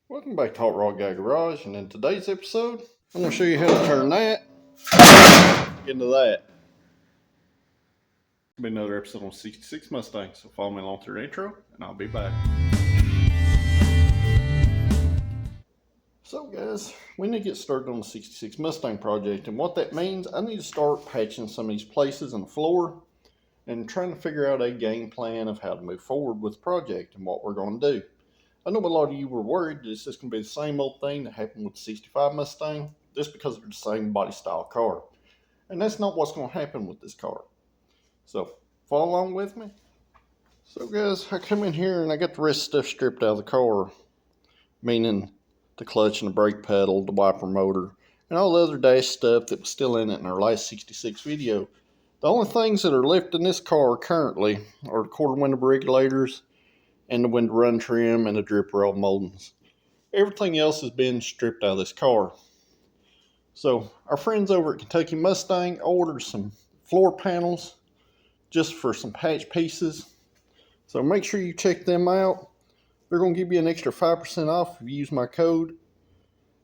Welcome back to Hot Rod Guy Garage, and in today's episode, I'm going to show you how to turn that into that. It'll be another episode on 66 Mustang, so follow me along through the intro, and I'll be back. So guys, we need to get started on the 66 Mustang project, and what that means, I need to start patching some of these places in the floor, and trying to figure out a game plan of how to move forward with the project and what we're going to do. I know a lot of you were worried that it's just going to be the same old thing that happened with the 65 Mustang, just because they're the same body style car. And that's not what's going to happen with this car. So, follow along with me. So guys, I come in here and I got the rest of the stuff stripped out of the car. Meaning the clutch and the brake pedal, the wiper motor, and all the other dash stuff that was still in it in our last 66 video. The only things that are left in this car currently are the quarter window regulators, and the window run trim, and the drip rail moldings. Everything else has been stripped out of this car. So our friends over at Kentucky Mustang ordered some floor panels just for some patch pieces. So make sure you check them out. They're going to give you an extra 5% off if you use my code.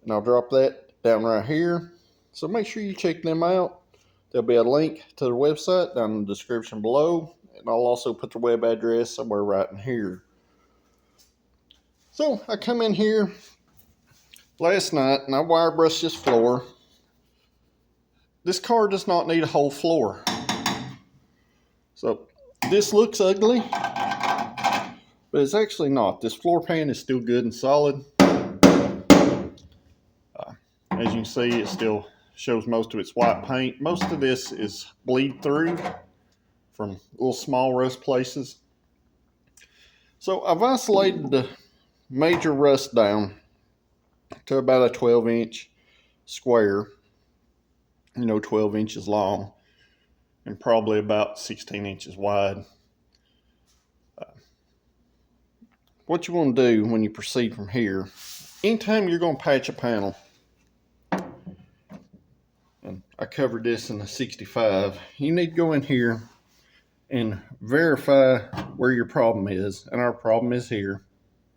And I'll drop that down right here. So make sure you check them out. There'll be a link to their website down in the description below. And I'll also put the web address somewhere right in here. So I come in here last night and I wire brushed this floor. This car does not need a whole floor. So this looks ugly, but it's actually not. This floor pan is still good and solid. As you can see, it still shows most of its white paint. Most of this is bleed through from little small rust places. So I've isolated the major rust down to about a 12-inch square, 12 inches long and probably about 16 inches wide. What you want to do when you proceed from here, anytime you're going to patch a panel, and I covered this in the 65, you need to go in here and verify where your problem is, and our problem is here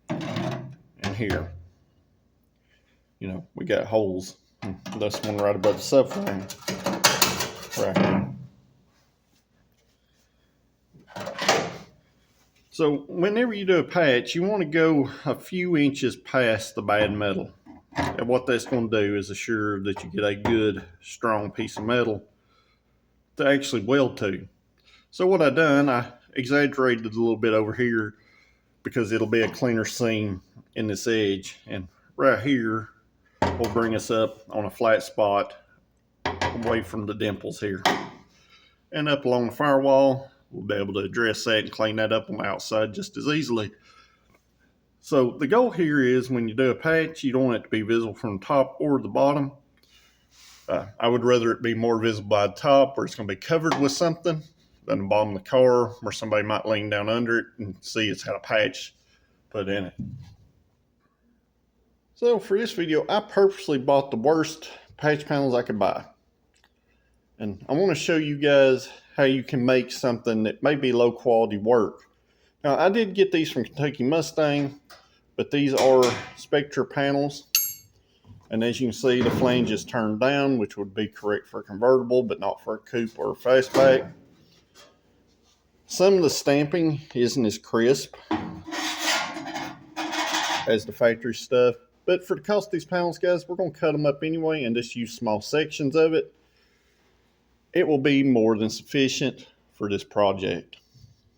and here. We got holes. That's one right above the subframe, right here. So whenever you do a patch, you want to go a few inches past the bad metal. And what that's going to do is assure that you get a good, strong piece of metal to actually weld to. So what I done, I exaggerated a little bit over here because it'll be a cleaner seam in this edge. And right here will bring us up on a flat spot away from the dimples here. And up along the firewall, we'll be able to address that and clean that up on the outside just as easily. So the goal here is when you do a patch, you don't want it to be visible from the top or the bottom. I would rather it be more visible by the top where it's going to be covered with something than the bottom of the car where somebody might lean down under it and see it's had a patch put in it. So for this video, I purposely bought the worst patch panels I could buy. And I want to show you guys how you can make something that may be low quality work. Now I did get these from Kentucky Mustang, but these are Spectra panels. And as you can see, the flange is turned down, which would be correct for a convertible, but not for a coupe or a fastback. Some of the stamping isn't as crisp as the factory stuff. But for the cost of these panels, guys, we're going to cut them up anyway and just use small sections of it. It will be more than sufficient for this project.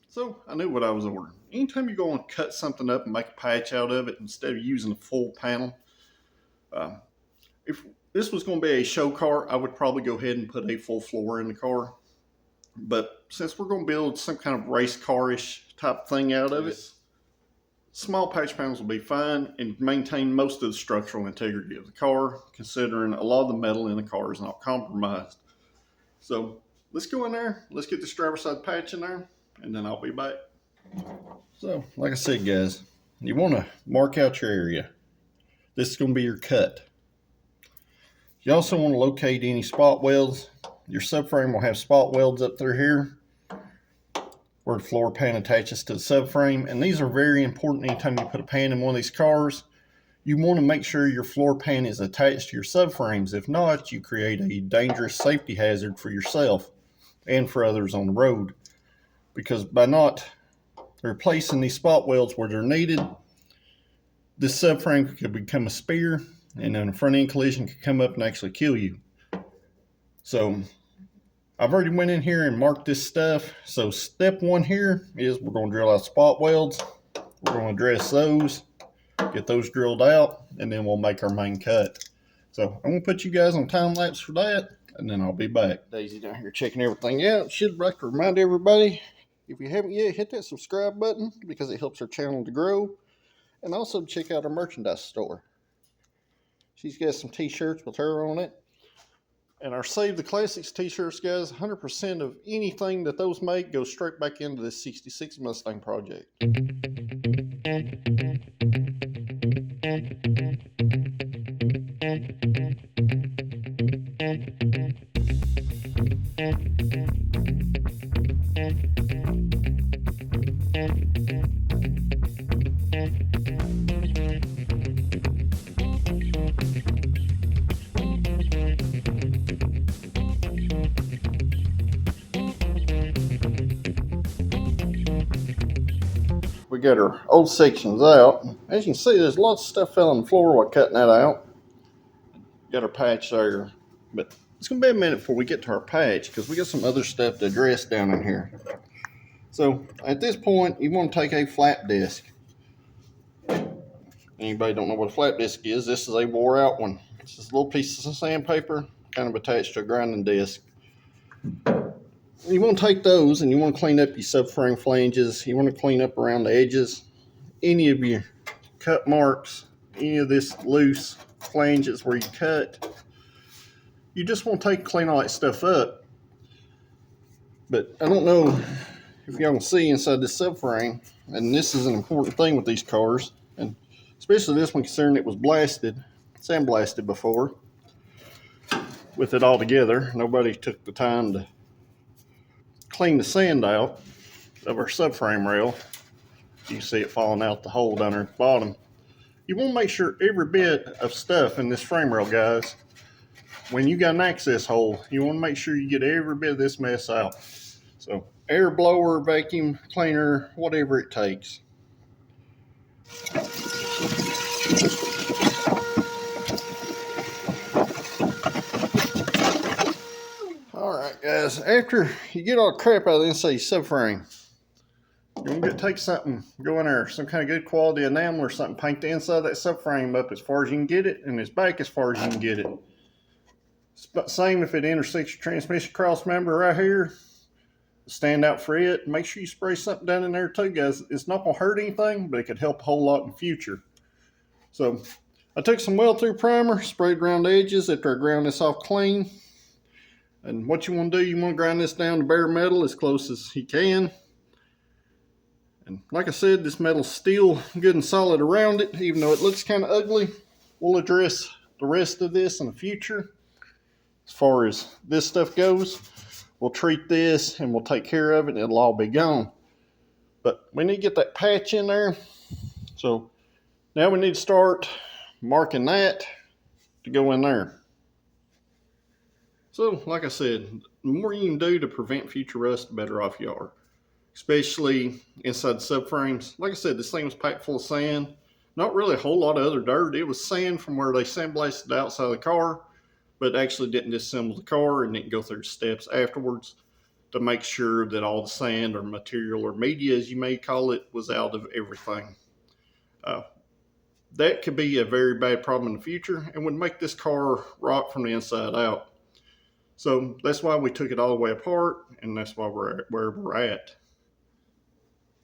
So I knew what I was ordering. Anytime you go and cut something up and make a patch out of it instead of using a full panel, if this was going to be a show car, I would probably go ahead and put a full floor in the car. But since we're going to build some kind of race car-ish type thing out of it, small patch panels will be fine and maintain most of the structural integrity of the car, considering a lot of the metal in the car is not compromised. So let's go in there, let's get this driver's side patch in there, and then I'll be back. So like I said, guys, you want to mark out your area. This is going to be your cut. You also want to locate any spot welds. Your subframe will have spot welds up through here where the floor pan attaches to the subframe, and these are very important anytime you put a pan in one of these cars. You want to make sure your floor pan is attached to your subframes. If not, you create a dangerous safety hazard for yourself and for others on the road. Because by not replacing these spot welds where they're needed, this subframe could become a spear, and then a front end collision could come up and actually kill you. So I've already went in here and marked this stuff. So step one here is we're going to drill out spot welds. We're going to address those, get those drilled out, and then we'll make our main cut. So I'm going to put you guys on time lapse for that, and then I'll be back. Daisy down here checking everything out. Should like to remind everybody, if you haven't yet, hit that subscribe button because it helps our channel to grow. And also check out our merchandise store. She's got some t-shirts with her on it. And our Save the Classics t-shirts, guys, 100% of anything that those make goes straight back into this 66 Mustang project. We got our old sections out. As you can see, there's lots of stuff fell on the floor while cutting that out. Got our patch there, but it's going to be a minute before we get to our patch because we got some other stuff to address down in here. So at this point, you want to take a flap disc. Anybody don't know what a flap disc is? This is a wore out one. It's just little pieces of sandpaper kind of attached to a grinding disc. You want to take those and you want to clean up your subframe flanges. You want to clean up around the edges. Any of your cut marks, any of this loose flanges where you cut. You just want to clean all that stuff up. But I don't know if y'all can see inside this subframe, and this is an important thing with these cars, and especially this one considering it was blasted, sandblasted before. With it all together, nobody took the time to clean the sand out of our subframe rail. You can see it falling out the hole down there at the bottom. You want to make sure every bit of stuff in this frame rail, guys, when you got an access hole, you want to make sure you get every bit of this mess out. So air blower, vacuum cleaner, whatever it takes. All right, guys, after you get all the crap out of the inside your subframe, you're going to take something, go in there, some kind of good quality enamel or something, paint the inside of that subframe up as far as you can get it, and its back as far as you can get it. Same if it intersects your transmission cross member right here, stand out for it. Make sure you spray something down in there too, guys. It's not going to hurt anything, but it could help a whole lot in the future. So I took some weld through primer, sprayed around the edges after I ground this off clean. And what you want to do, you want to grind this down to bare metal as close as you can. And like I said, this metal's still good and solid around it, even though it looks kind of ugly. We'll address the rest of this in the future. As far as this stuff goes, we'll treat this and we'll take care of it and it'll all be gone. But we need to get that patch in there. So now we need to start marking that to go in there. So like I said, the more you can do to prevent future rust, the better off you are. Especially inside the subframes. Like I said, this thing was packed full of sand. Not really a whole lot of other dirt. It was sand from where they sandblasted the outside of the car, but actually didn't disassemble the car and didn't go through the steps afterwards to make sure that all the sand or material or media, as you may call it, was out of everything. That could be a very bad problem in the future and would make this car rot from the inside out. So that's why we took it all the way apart, and that's why we're at where we're at.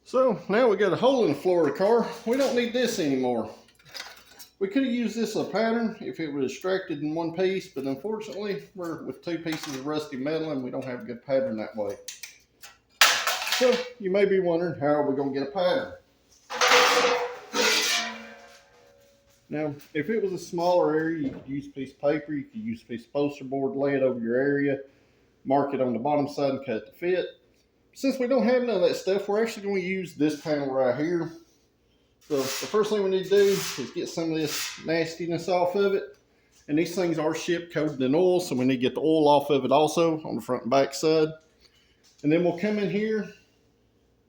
So now we got a hole in the floor of the car. We don't need this anymore. We could have used this as a pattern if it was extracted in one piece, but unfortunately we're with two pieces of rusty metal and we don't have a good pattern that way. So you may be wondering, how are we going to get a pattern? Now, if it was a smaller area, you could use a piece of paper, you could use a piece of poster board, lay it over your area, mark it on the bottom side and cut it to fit. Since we don't have none of that stuff, we're actually going to use this panel right here. So the first thing we need to do is get some of this nastiness off of it. And these things are shipped coated in oil, so we need to get the oil off of it also on the front and back side. And then we'll come in here.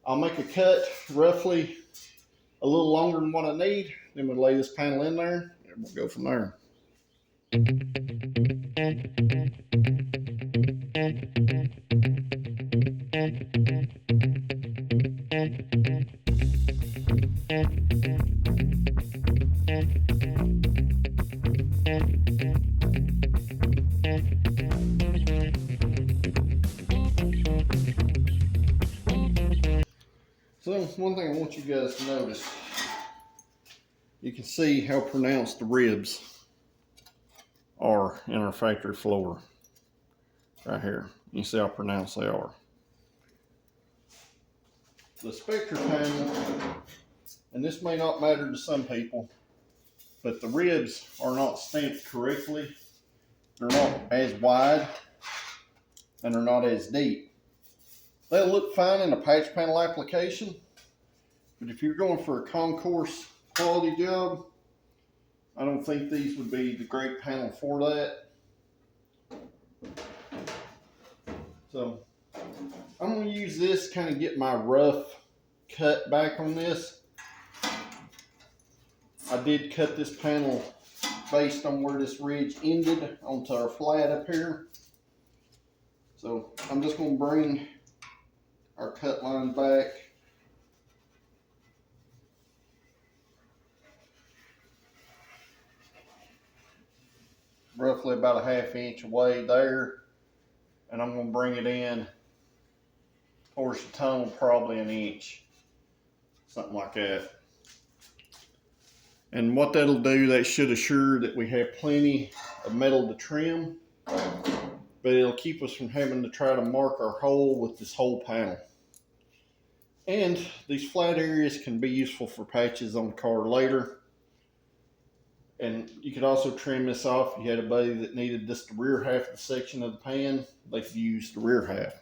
I'll make a cut roughly a little longer than what I need. Then we'll lay this panel in there and we'll go from there. So one thing I want you guys to notice, you can see how pronounced the ribs are in our factory floor right here. You see how pronounced they are. The Spectre panel, and this may not matter to some people, but the ribs are not stamped correctly. They're not as wide and they're not as deep. They'll look fine in a patch panel application, but if you're going for a concourse quality job, I don't think these would be the great panel for that. So I'm going to use this to kind of get my rough cut back on this. I did cut this panel based on where this ridge ended onto our flat up here. So I'm just going to bring our cut line back. Roughly about a ½ inch away there. And I'm going to bring it in towards the tunnel probably an inch. Something like that. And what that'll do, that should assure that we have plenty of metal to trim. But it'll keep us from having to try to mark our hole with this whole panel. And these flat areas can be useful for patches on the car later. And you could also trim this off. If you had a buddy that needed just the rear half of the section of the pan, they could use the rear half.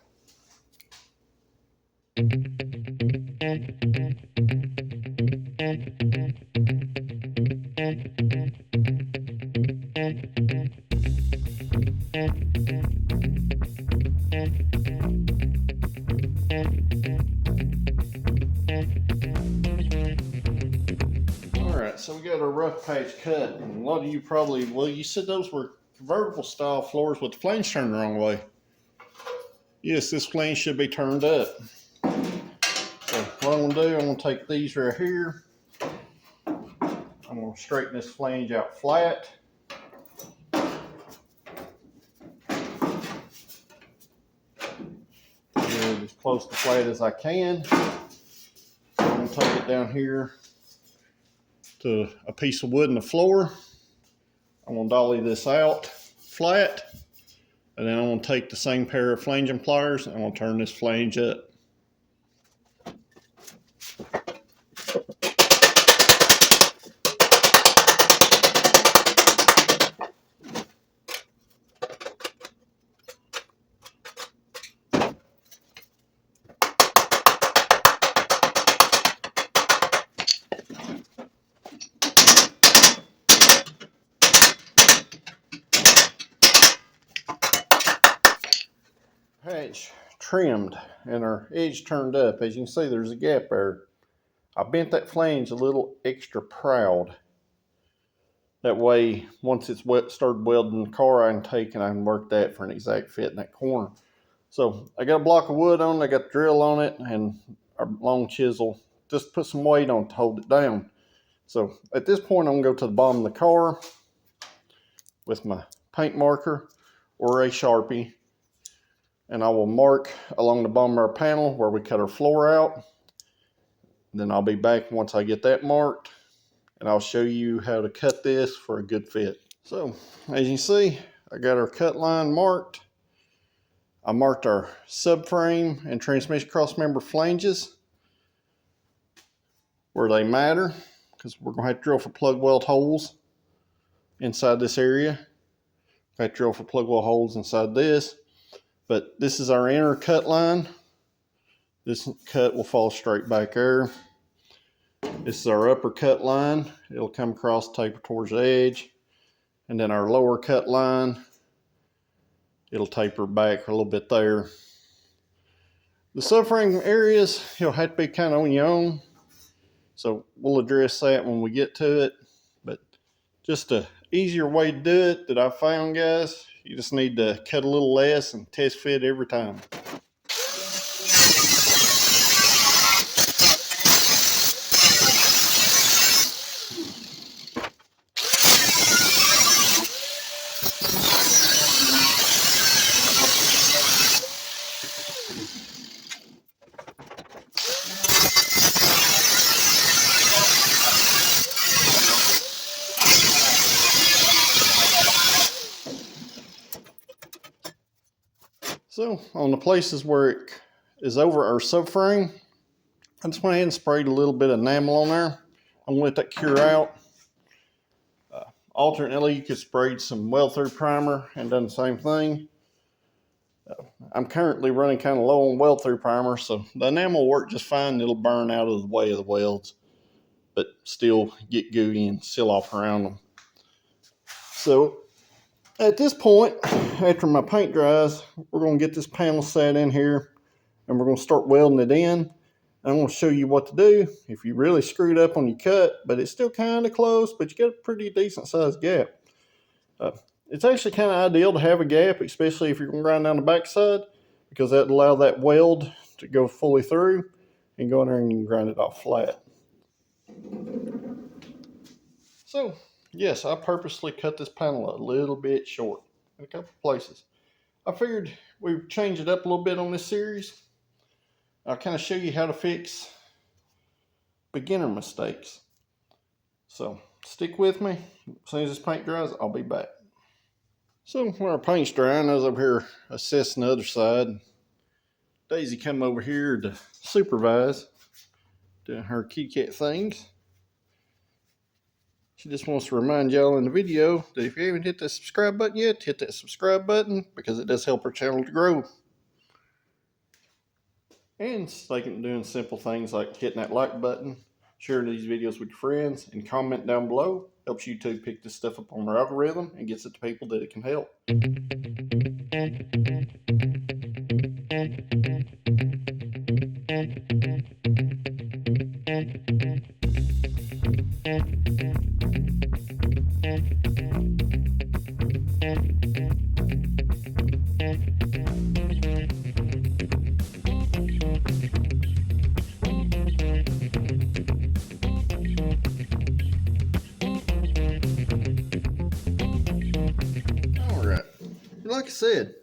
Alright, so we got our rough patch cut, and a lot of you probably, well, you said those were convertible style floors with the flange turned the wrong way. Yes, this flange should be turned up. So what I'm going to do, I'm going to take these right here. I'm going to straighten this flange out flat. Get it as close to flat as I can. I'm going to take it down here to a piece of wood in the floor. I'm going to dolly this out flat. And then I'm going to take the same pair of flanging pliers and I'm going to turn this flange up. Patch trimmed and our edge turned up. As you can see, there's a gap there. I bent that flange a little extra proud. That way, once it's started welding the car, I can take and I can work that for an exact fit in that corner. So I got a block of wood on it, I got the drill on it, and a long chisel. Just put some weight on it to hold it down. So at this point, I'm gonna go to the bottom of the car with my paint marker or a Sharpie. And I will mark along the bottom of our panel where we cut our floor out. Then I'll be back once I get that marked, and I'll show you how to cut this for a good fit. So as you can see, I got our cut line marked. I marked our subframe and transmission crossmember flanges where they matter, because we're gonna have to drill for plug weld holes inside this area. I have to drill for plug weld holes inside this. But this is our inner cut line. This cut will fall straight back there. This is our upper cut line. It'll come across, taper towards the edge. And then our lower cut line, it'll taper back a little bit there. The subframe areas, you'll have to be kind of on your own. So we'll address that when we get to it. But just a easier way to do it that I found, guys, you just need to cut a little less and test fit every time. So on the places where it is over our subframe, I just went ahead and sprayed a little bit of enamel on there. I'm going to let that cure out. Alternately, you could spray some weld-through primer and done the same thing. I'm currently running kind of low on weld-through primer, so the enamel will work just fine. It'll burn out of the way of the welds, but still get gooey and seal off around them. So at this point, after my paint dries, we're going to get this panel set in here and we're going to start welding it in. I'm going to show you what to do if you really screwed up on your cut, but it's still kind of close, but you got a pretty decent sized gap. It's actually kind of ideal to have a gap, especially if you're going to grind down the backside, because that'll allow that weld to go fully through and go in there and you can grind it off flat. So yes, I purposely cut this panel a little bit short in a couple places. I figured we'd change it up a little bit on this series. I'll kind of show you how to fix beginner mistakes. So stick with me. As soon as this paint dries, I'll be back. So when our paint's drying, I was over here assessing the other side. Daisy come over here to supervise, doing her kitty cat things. She just wants to remind y'all in the video that if you haven't hit that subscribe button yet, hit that subscribe button because it does help our channel to grow. And doing simple things like hitting that like button, sharing these videos with your friends, and comment down below. Helps YouTube pick this stuff up on their algorithm and gets it to people that it can help. Like I said,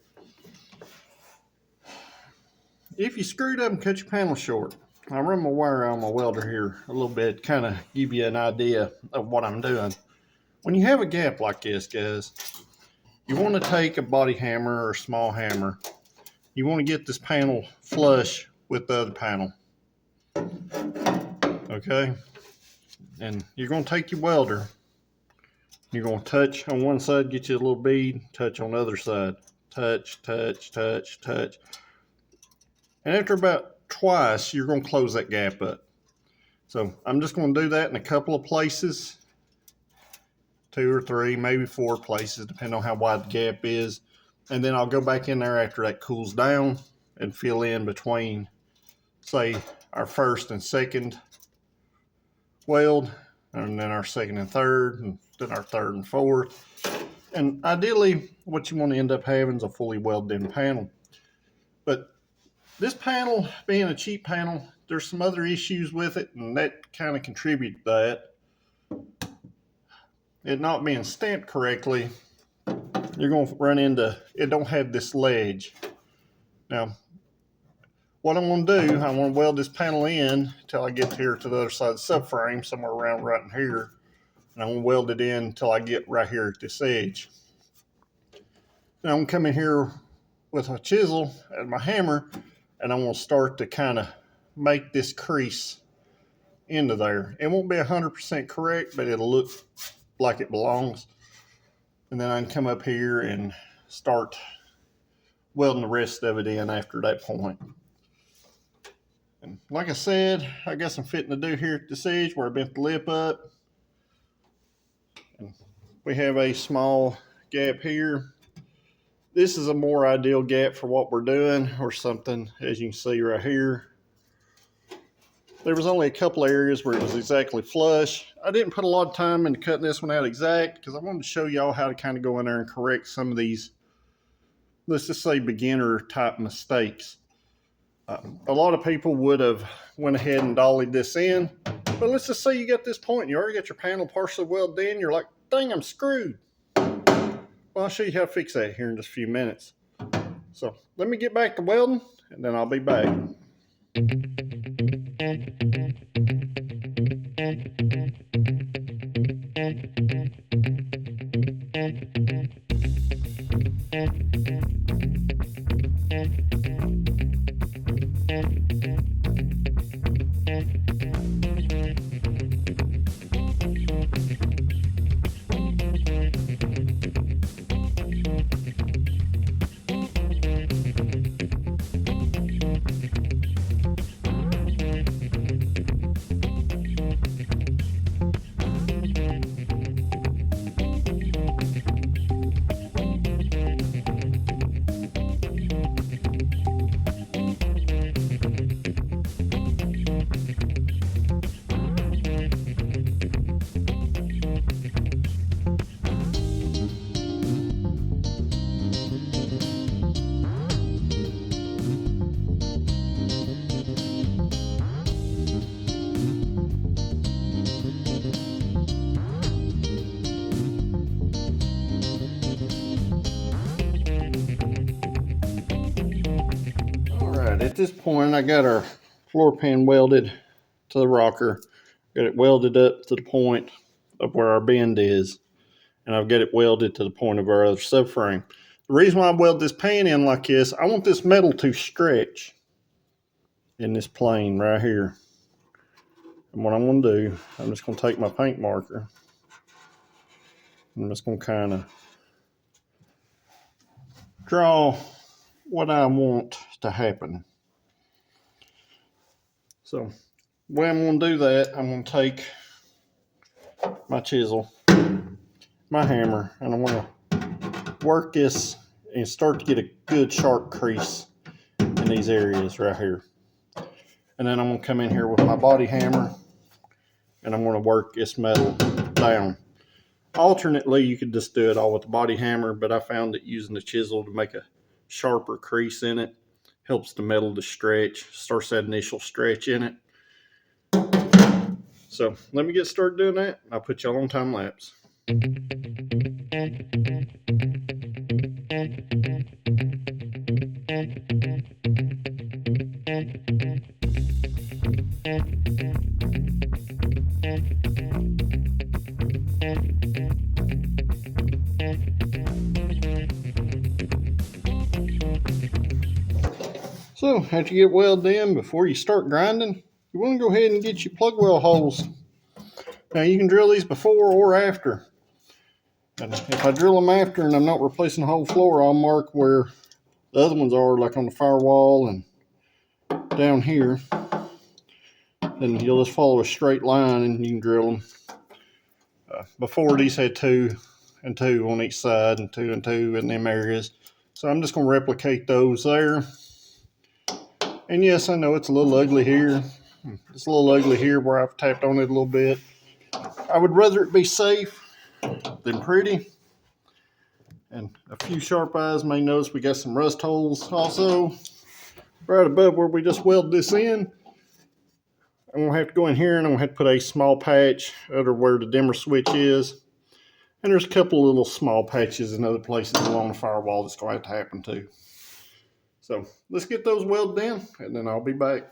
if you screwed up and cut your panel short, I run my wire on my welder here a little bit, kind of give you an idea of what I'm doing. When you have a gap like this, guys, you want to take a body hammer or a small hammer. You want to get this panel flush with the other panel. Okay? And you're going to take your welder. You're going to touch on one side, get you a little bead, touch on the other side. Touch, touch, touch, touch. And after about twice, you're going to close that gap up. So I'm just going to do that in a couple of places. 2 or 3, maybe 4 places, depending on how wide the gap is. And then I'll go back in there after that cools down and fill in between, say, our first and second weld, and then our second and third, and then our third and fourth. And ideally, what you want to end up having is a fully welded in panel. But this panel, being a cheap panel, there's some other issues with it, and that kind of contribute to that. It not being stamped correctly, you're going to run into, it don't have this ledge. Now, what I'm going to do, I want to weld this panel in until I get here to the other side of the subframe, somewhere around right in here. And I'm going to weld it in until I get right here at this edge. Now I'm going to come in here with a chisel and my hammer, and I'm going to start to kind of make this crease into there. It won't be 100% correct, but it'll look like it belongs. And then I can come up here and start welding the rest of it in after that point. And like I said, I got some fitting to do here at this edge where I bent the lip up. And we have a small gap here. This is a more ideal gap for what we're doing, or something, as you can see right here. There was only a couple areas where it was exactly flush. I didn't put a lot of time into cutting this one out exact because I wanted to show y'all how to kind of go in there and correct some of these, let's just say, beginner type mistakes. A lot of people would have went ahead and dollied this in, but let's just say you got this point and you already got your panel partially welded in. You're like, dang, I'm screwed. Well, I'll show you how to fix that here in just a few minutes. So let me get back to welding and then I'll be back. At this point, I got our floor pan welded to the rocker, got it welded up to the point of where our bend is, and I've got it welded to the point of our other subframe. The reason why I weld this pan in like this, I want this metal to stretch in this plane right here. And what I'm going to do, I'm just going to take my paint marker, I'm just going to kind of draw what I want to happen. So the way I'm going to do that, I'm going to take my chisel, my hammer, and I'm going to work this and start to get a good sharp crease in these areas right here. And then I'm going to come in here with my body hammer and I'm going to work this metal down. Alternately, you could just do it all with the body hammer, but I found that using the chisel to make a sharper crease in it helps the metal to stretch, starts that initial stretch in it. So let me get started doing that. I'll put y'all on time lapse. So after you get welded in, before you start grinding, you want to go ahead and get your plug weld holes. Now you can drill these before or after. And if I drill them after and I'm not replacing the whole floor, I'll mark where the other ones are, like on the firewall and down here. Then you'll just follow a straight line and you can drill them. Before, these had 2 and 2 on each side and 2 and 2 in them areas. So I'm just going to replicate those there. And yes, I know it's a little ugly here. It's a little ugly here where I've tapped on it a little bit. I would rather it be safe than pretty. And a few sharp eyes may notice we got some rust holes also right above where we just welded this in. I'm going to have to go in here and I'm going to have to put a small patch under where the dimmer switch is. And there's a couple of little small patches in other places along the firewall that's going to have to happen too. So let's get those welded in and then I'll be back.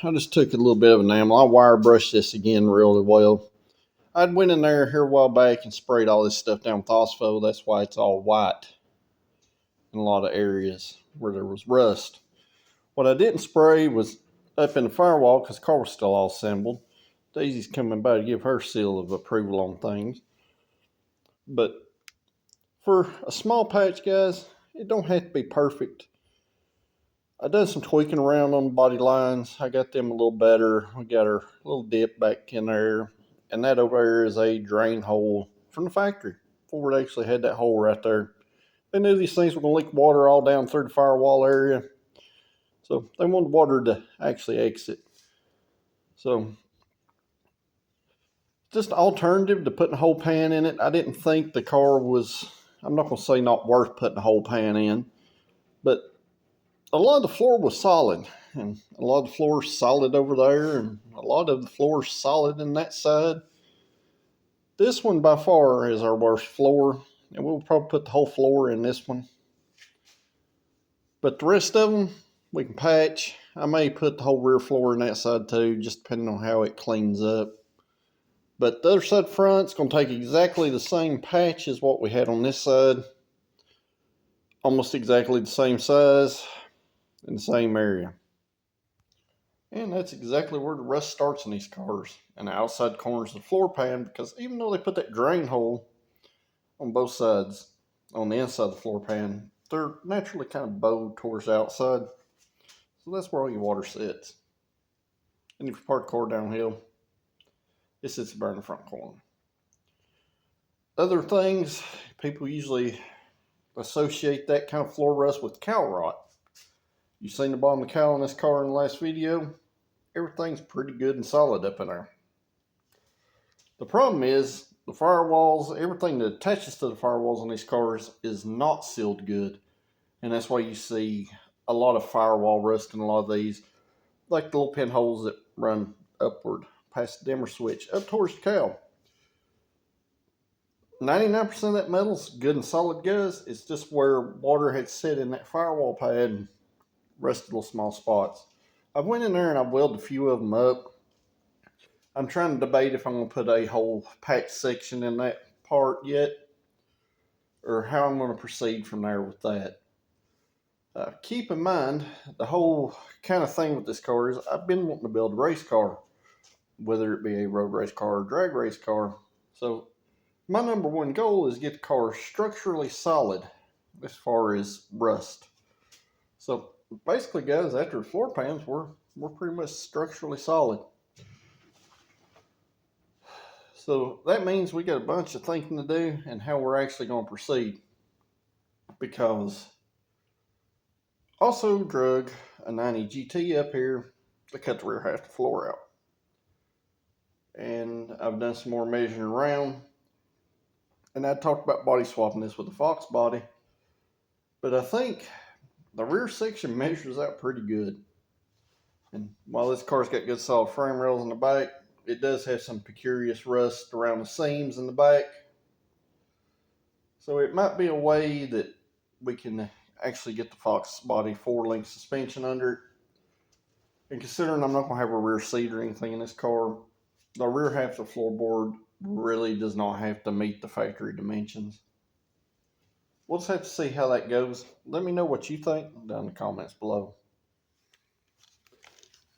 I just took a little bit of enamel. I wire brushed this again really well. I'd went in there here a while back and sprayed all this stuff down with phospho. That's why it's all white in a lot of areas where there was rust. What I didn't spray was up in the firewall because the car was still all assembled. Daisy's coming by to give her seal of approval on things. But for a small patch, guys, it don't have to be perfect. I done some tweaking around on the body lines. I got them a little better. We got our little dip back in there. And that over there is a drain hole from the factory. Ford actually had that hole right there. They knew these things were going to leak water all down through the firewall area. So they wanted water to actually exit. So just an alternative to putting a whole pan in it. I didn't think the car was, I'm not going to say not worth putting a whole pan in, but a lot of the floor was solid, and a lot of the floor is solid over there, and a lot of the floor is solid in that side. This one by far is our worst floor, and we'll probably put the whole floor in this one. But the rest of them, we can patch. I may put the whole rear floor in that side too, just depending on how it cleans up. But the other side front's going to take exactly the same patch as what we had on this side. Almost exactly the same size in the same area. And that's exactly where the rust starts in these cars, in the outside corners of the floor pan, because even though they put that drain hole on both sides, on the inside of the floor pan, they're naturally kind of bowed towards the outside. So that's where all your water sits. And if you park the car downhill, it sits about in the front corner. Other things, people usually associate that kind of floor rust with cowl rot. You've seen the bottom of the cowl in this car in the last video. Everything's pretty good and solid up in there. The problem is the firewalls, everything that attaches to the firewalls on these cars is not sealed good. And that's why you see a lot of firewall rust in a lot of these, like the little pinholes that run upward past the dimmer switch up towards the cowl. 99% of that metal's good and solid, guys. It's just where water had sit in that firewall pad and rusted little small spots. I went in there and I welded a few of them up. I'm trying to debate if I'm going to put a whole patch section in that part yet, or how I'm going to proceed from there with that. Keep in mind, the whole kind of thing with this car is I've been wanting to build a race car, whether it be a road race car or drag race car. So my number one goal is get the car structurally solid as far as rust. So basically, guys, after the floor pans, we're pretty much structurally solid. So that means we got a bunch of thinking to do and how we're actually going to proceed. Because also drug a 90 GT up here to cut the rear half of the floor out. And I've done some more measuring around. And I talked about body swapping this with a Fox body. But I think the rear section measures out pretty good. And while this car's got good solid frame rails in the back, it does have some precarious rust around the seams in the back. So it might be a way that we can actually get the Fox body 4-link suspension under it. And considering I'm not going to have a rear seat or anything in this car, the rear half of the floorboard really does not have to meet the factory dimensions. We'll just have to see how that goes. Let me know what you think down in the comments below.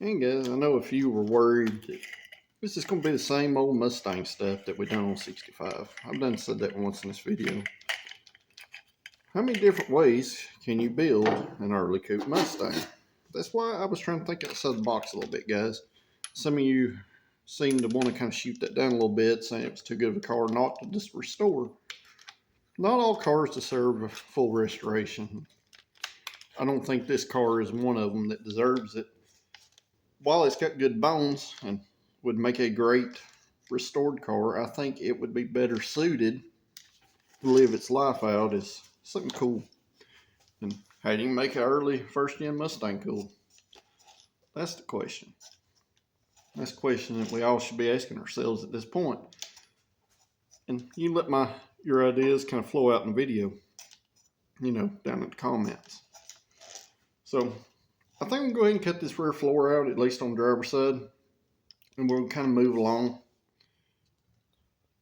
And guys, I know a few were worried that this is going to be the same old Mustang stuff that we done on 65. I've done said that once in this video. How many different ways can you build an early coupe Mustang? That's why I was trying to think outside the box a little bit, guys. Some of you seem to want to kind of shoot that down a little bit, saying it was too good of a car not to just restore. Not all cars deserve a full restoration. I don't think this car is one of them that deserves it. While it's got good bones and would make a great restored car, I think it would be better suited to live its life out as something cool. And how do you make an early first-gen Mustang cool? That's the question. That's the question that we all should be asking ourselves at this point. And you let your ideas kind of flow out in the video, down in the comments. So I think I'm going to go ahead and cut this rear floor out, at least on the driver's side, and we'll kind of move along.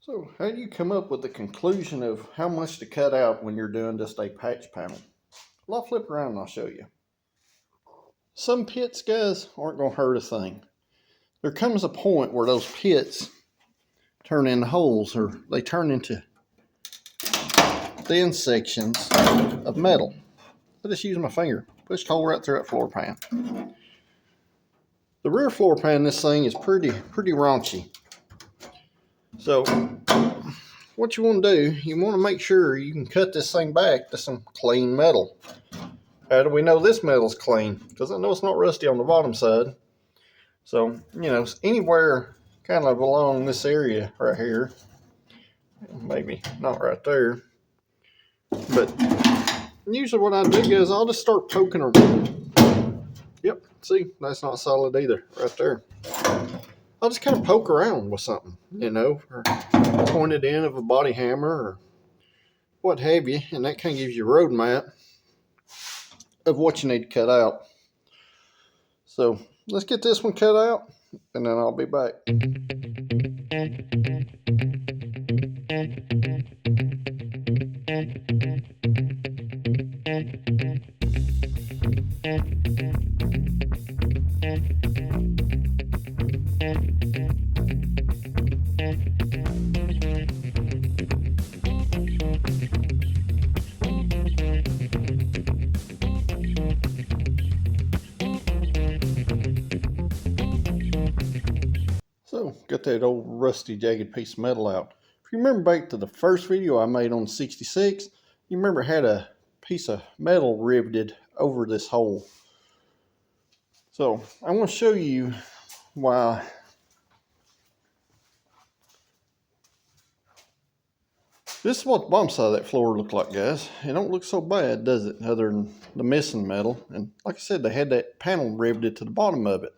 So how do you come up with the conclusion of how much to cut out when you're doing just a patch panel? Well, I'll flip around and I'll show you. Some pits, guys, aren't going to hurt a thing. There comes a point where those pits turn into holes, or they turn into thin sections of metal. I just use my finger, push a hole right through that floor pan. The rear floor pan, this thing is pretty raunchy. So what you want to do, you want to make sure you can cut this thing back to some clean metal. How do we know this metal's clean? Because I know it's not rusty on the bottom side. So, you know, anywhere kind of along this area right here, maybe not right there, but usually what I do is I'll just start poking around. Yep, see, that's not solid either, right there. I'll just kind of poke around with something, you know, or point it in of a body hammer or what have you, and that kind of gives you a road map of what you need to cut out. So let's get this one cut out, and then I'll be back. So, got that old rusty jagged piece of metal out. If you remember back to the first video I made on 66, you remember I had a piece of metal riveted over this hole. So, I want to show you why this is what the bottom side of that floor looked like, guys. It don't look so bad, does it, other than the missing metal. And like I said, they had that panel riveted to the bottom of it.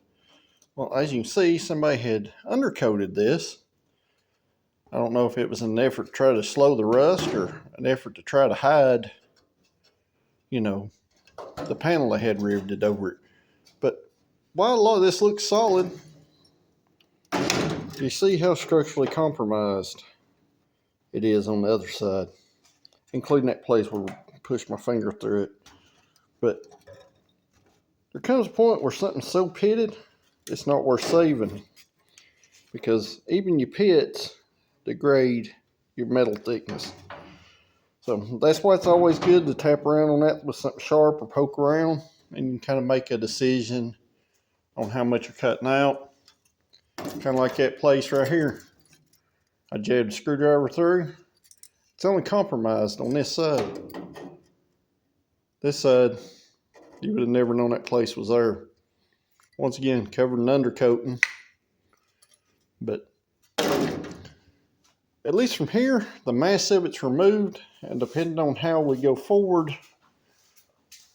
Well, as you can see, somebody had undercoated this. I don't know if it was an effort to try to slow the rust or an effort to try to hide, you know, the panel they had riveted over it. But while a lot of this looks solid, you see how structurally compromised it is on the other side, including that place where I pushed my finger through it. But there comes a point where something's so pitted, it's not worth saving, because even your pits degrade your metal thickness. So that's why it's always good to tap around on that with something sharp or poke around, and you can kind of make a decision on how much you're cutting out. Kind of like that place right here. I jabbed a screwdriver through. It's only compromised on this side. This side, you would have never known that place was there. Once again, covered in undercoating. But at least from here, the mass of it's removed, and depending on how we go forward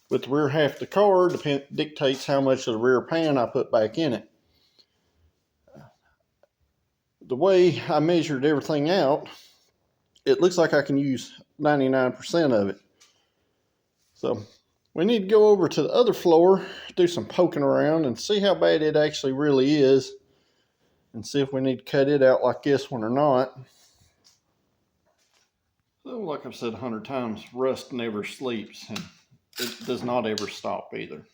with the rear half of the car, dictates how much of the rear pan I put back in it. The way I measured everything out, it looks like I can use 99% of it. So we need to go over to the other floor, do some poking around and see how bad it actually really is, and see if we need to cut it out like this one or not. So like I've said 100 times, rust never sleeps, and it does not ever stop either.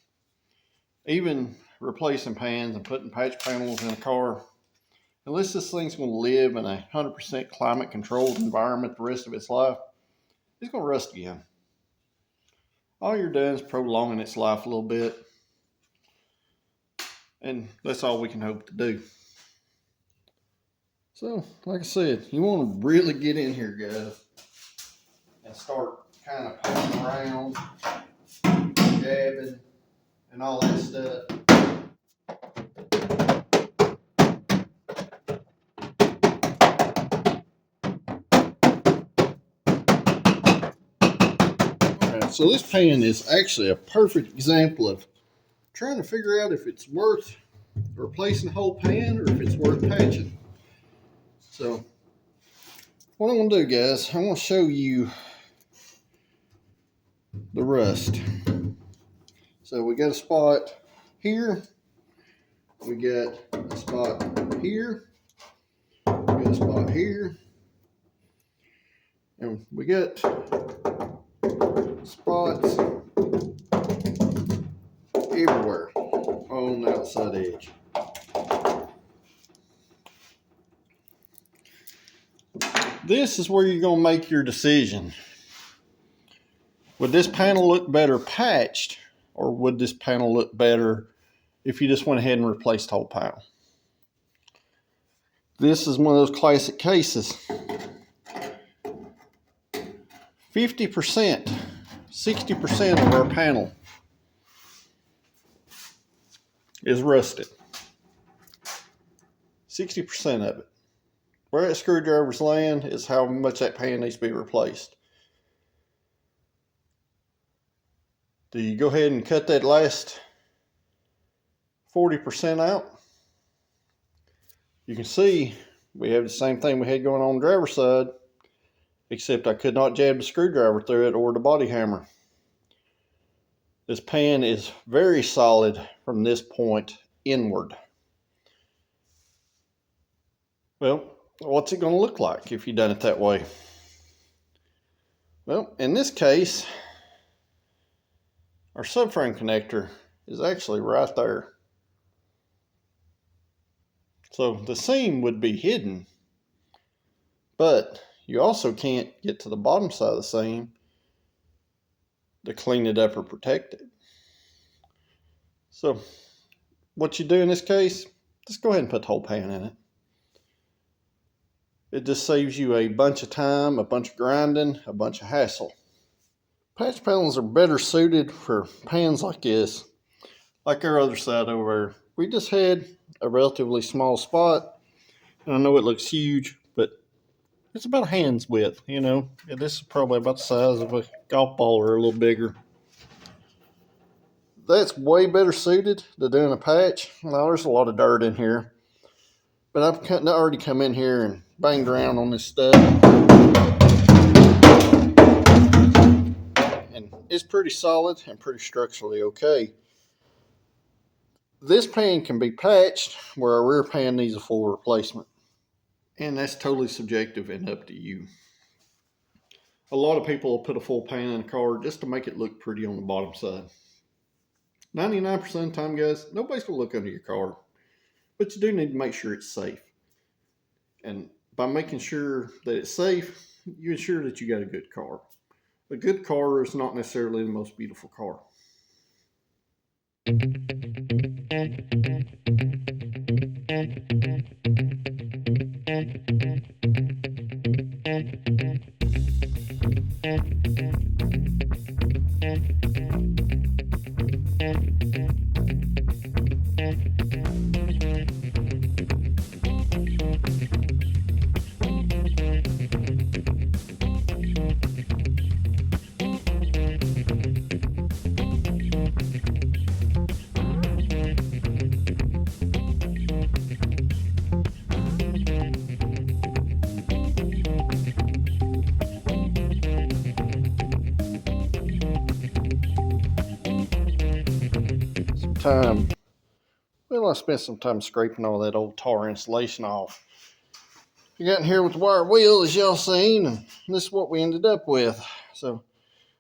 Even replacing pans and putting patch panels in a car, unless this thing's going to live in a 100% climate controlled environment the rest of its life, it's going to rust again. All you're doing is prolonging its life a little bit, and that's all we can hope to do. So, like I said, you want to really get in here, guys, and start kind of poking around, jabbing, and all that stuff. So this pan is actually a perfect example of trying to figure out if it's worth replacing the whole pan or if it's worth patching. So what I'm going to do, guys, I want to show you the rust. So we got a spot here, we got a spot here, we got a spot here, and we got spots everywhere on the outside edge. This is where you're going to make your decision. Would this panel look better patched, or would this panel look better if you just went ahead and replaced the whole panel? This is one of those classic cases. 50%, 60% of our panel is rusted. 60% of it. Where that screwdriver's laying is how much that pan needs to be replaced. Do you go ahead and cut that last 40% out? You can see we have the same thing we had going on the driver's side, except I could not jab the screwdriver through it or the body hammer. This pan is very solid from this point inward. Well, what's it going to look like if you've done it that way? Well, in this case, our subframe connector is actually right there. So the seam would be hidden, but you also can't get to the bottom side of the seam to clean it up or protect it. So what you do in this case, just go ahead and put the whole pan in it. It just saves you a bunch of time, a bunch of grinding, a bunch of hassle. Patch panels are better suited for pans like this, like our other side over there. We just had a relatively small spot, and I know it looks huge, but it's about a hand's width, you know. And this is probably about the size of a golf ball or a little bigger. That's way better suited to doing a patch. Now, there's a lot of dirt in here, but I've already come in here and banged around on this stuff. And it's pretty solid and pretty structurally okay. This pan can be patched where our rear pan needs a full replacement. And that's totally subjective and up to you. A lot of people will put a full pan in a car just to make it look pretty on the bottom side. 99% of the time, guys, nobody's going to look under your car. But you do need to make sure it's safe. And by making sure that it's safe, you ensure that you got a good car. A good car is not necessarily the most beautiful car. I spent some time scraping all that old tar insulation off. We got in here with the wire wheel, as y'all seen, and this is what we ended up with. So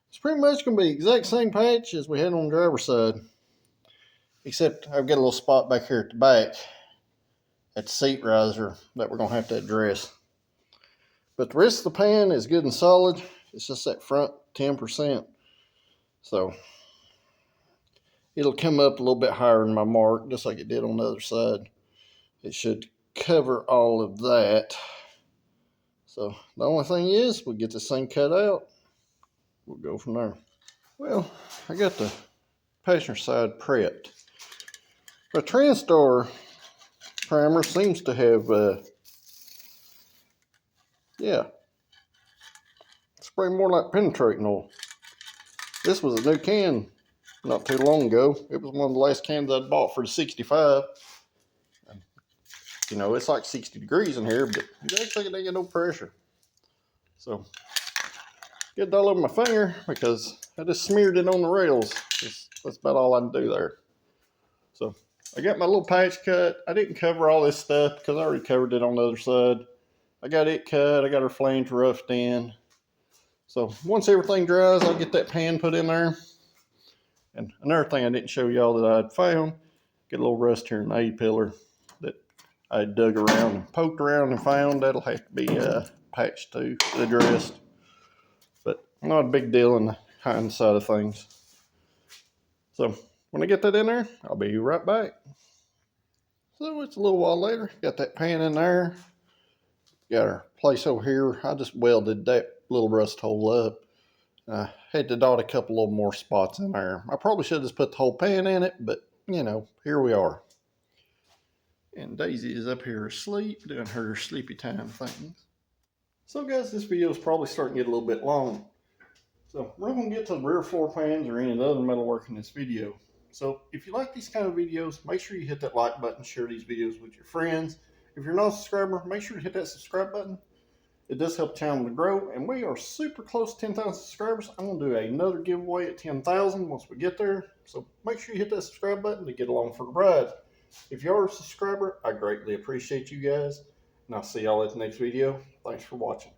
it's pretty much going to be the exact same patch as we had on the driver's side, except I've got a little spot back here at the back at the seat riser that we're going to have to address. But the rest of the pan is good and solid. It's just that front 10%. So it'll come up a little bit higher than my mark, just like it did on the other side. It should cover all of that. So the only thing is, we'll get this thing cut out. We'll go from there. Well, I got the passenger side prepped. The TranStar primer seems to have, spray more like penetrating oil. This was a new can not too long ago. It was one of the last cans I'd bought for the 65. And, you know, it's like 60 degrees in here, but you actually ain't got no pressure. So, get it all over my finger because I just smeared it on the rails. It's That's about all I can do there. So I got my little patch cut. I didn't cover all this stuff because I already covered it on the other side. I got it cut. I got her flange roughed in. So once everything dries, I'll get that pan put in there. And another thing I didn't show y'all that I'd found, get a little rust here in the A-pillar that I dug around and poked around and found. That'll have to be patched too, addressed. But not a big deal in the hindsight of things. So when I get that in there, I'll be right back. So it's a little while later. Got that pan in there. Got our place over here. I just welded that little rust hole up. I had to dot a couple of more spots in there. I probably should have just put the whole pan in it, but you know, here we are. And Daisy is up here asleep, doing her sleepy time things. So guys, this video is probably starting to get a little bit long. So we're not going to get to the rear floor pans or any of the other metalwork in this video. So if you like these kind of videos, make sure you hit that like button, share these videos with your friends. If you're not a subscriber, make sure to hit that subscribe button. It does help the channel to grow, and we are super close to 10,000 subscribers. I'm going to do another giveaway at 10,000 once we get there. So make sure you hit that subscribe button to get along for the ride. If you are a subscriber, I greatly appreciate you guys, and I'll see y'all at the next video. Thanks for watching.